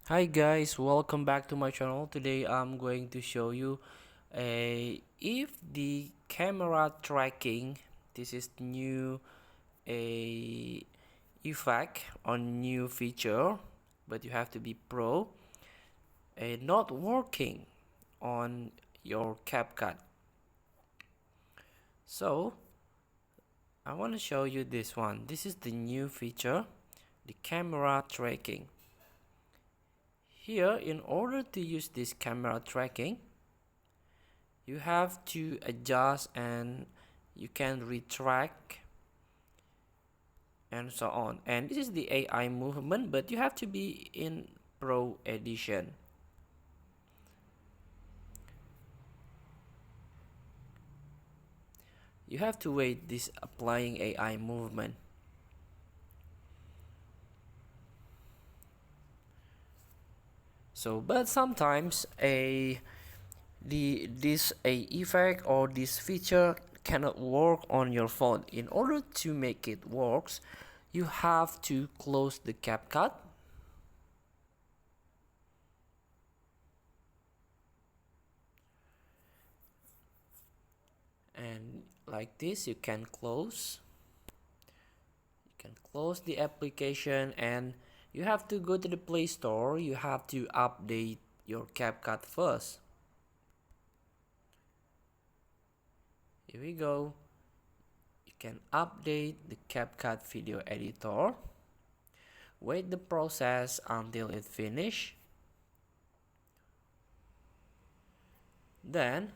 Hi guys, welcome back to my channel. Today I'm going to show you if the camera tracking, this is new a effect or new feature, but you have to be pro, not working on your CapCut. So I want to show you this one. This is the new feature, the camera tracking. Here, in order to use this camera tracking, you have to adjust and you can retract and so on. And this is the AI movement, but you have to be in Pro Edition. You have to wait this applying AI movement. So, but sometimes this effect or this feature cannot work on your phone. In order to make it works, you have to close the CapCut and like this you can close the application, and you have to go to the Play Store. You have to update your CapCut first. Here we go. You can update the CapCut video editor. Wait the process until it finish. Then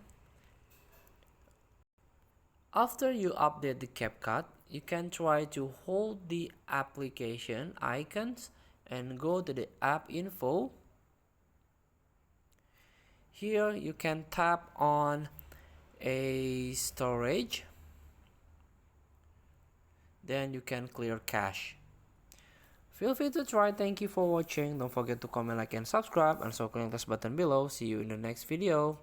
after you update the CapCut, you can try to hold the application icons and go to the app info. Here you can tap on a storage, then you can clear cache. Feel free to try. Thank you for watching. Don't forget to comment, like, and subscribe, and so click this button below. See you in the next video.